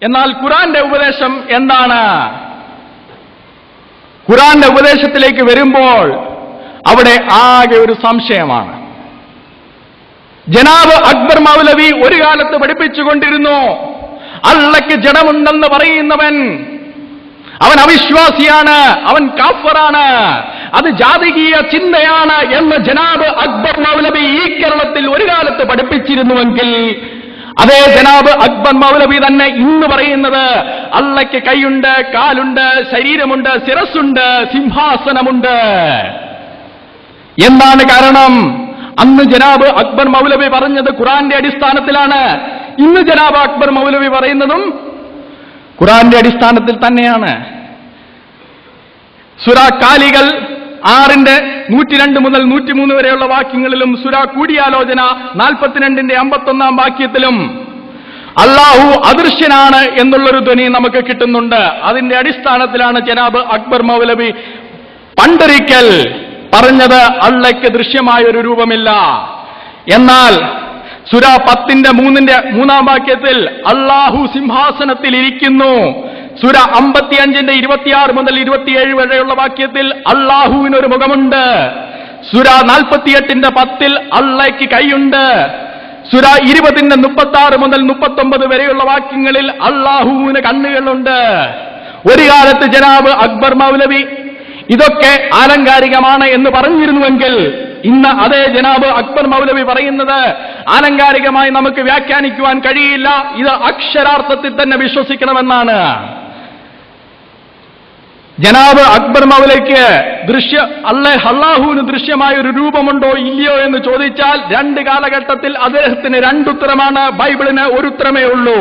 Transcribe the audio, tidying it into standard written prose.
എന്നാൽ ഖുർആന്റെ ഉപദേശം എന്താണ്? ഖുർആന്റെ ഉപദേശത്തിലേക്ക് വരുമ്പോൾ അവിടെ ആകെ ഒരു സംശയമാണ്. ജനാബ് അക്ബർ മൗലവി ഒരു കാലത്ത് പഠിപ്പിച്ചുകൊണ്ടിരുന്നു, അള്ളയ്ക്ക് ജഡമുണ്ടെന്ന് പറയുന്നവൻ അവൻ അവിശ്വാസിയാണ്, അവൻ കാഫറാണ്, അത് ജാതികീയ ചിന്തയാണ് എന്ന് ജനാബ് അക്ബർ മൗലവി ഈ കേരളത്തിൽ ഒരു കാലത്ത് പഠിപ്പിച്ചിരുന്നുവെങ്കിൽ, അതേ ജനാബ് അക്ബർ മൗലവി തന്നെ ഇന്ന് പറയുന്നത് അള്ളയ്ക്ക് കൈയുണ്ട്, കാലുണ്ട്, ശരീരമുണ്ട്, ശിരസ്സുണ്ട്, സിംഹാസനമുണ്ട്. എന്താണ് കാരണം? അന്ന് ജനാബ് അക്ബർ മൗലവി പറഞ്ഞത് ഖുർആന്റെ അടിസ്ഥാനത്തിലാണ്. ഇന്ന് ജനാബ് അക്ബർ മൗലവി പറയുന്നതും ഖുർആന്റെ അടിസ്ഥാനത്തിൽ തന്നെയാണ്. സൂറ കാലികൾ 6:102 മുതൽ 103 വരെയുള്ള വാക്യങ്ങളിലും സൂറ കൂടിയാലോചന 42-51 വാക്യത്തിലും അല്ലാഹു അദൃശ്യനാണ് എന്നുള്ളൊരു ധ്വനി നമുക്ക് കിട്ടുന്നുണ്ട്. അതിന്റെ അടിസ്ഥാനത്തിലാണ് ജനാബ് അക്ബർ മൗലവി പണ്ടൊരിക്കൽ പറഞ്ഞത് അള്ളയ്ക്ക് ദൃശ്യമായ ഒരു രൂപമില്ല. എന്നാൽ സൂറ 10:3 വാക്യത്തിൽ അല്ലാഹു സിംഹാസനത്തിൽ ഇരിക്കുന്നു. സൂറ 55:26 മുതൽ 27 വരെയുള്ള വാക്യത്തിൽ അല്ലാഹുവിനൊരു മുഖമുണ്ട്. സൂറ 48:10 അള്ളയ്ക്ക് കൈയുണ്ട്. സൂറ 20:36 മുതൽ 39 വരെയുള്ള വാക്യങ്ങളിൽ അല്ലാഹുവിന് കണ്ണുകളുണ്ട്. ഒരു കാലത്ത് ജനാബ് അക്ബർ മൗലവി ഇതൊക്കെ ആലങ്കാരികമാണ് എന്ന് പറഞ്ഞിരുന്നുവെങ്കിൽ, ഇന്ന് അതേ ജനാബ് അക്ബർ മൗലവി പറയുന്നത് ആലങ്കാരികമായി നമുക്ക് വ്യാഖ്യാനിക്കുവാൻ കഴിയില്ല, ഇത് അക്ഷരാർത്ഥത്തിൽ തന്നെ വിശ്വസിക്കണമെന്നാണ്. ജനാബ് അക്ബർ മൗലവിക്ക് അല്ലാഹുവിന് ദൃശ്യമായ ഒരു രൂപമുണ്ടോ ഇല്ലയോ എന്ന് ചോദിച്ചാൽ 2 കാലഘട്ടത്തിൽ അദ്ദേഹത്തിന് 2 ഉത്തരമാണ്, ബൈബിളിന് ഒരു ഉത്തരമേ ഉള്ളൂ.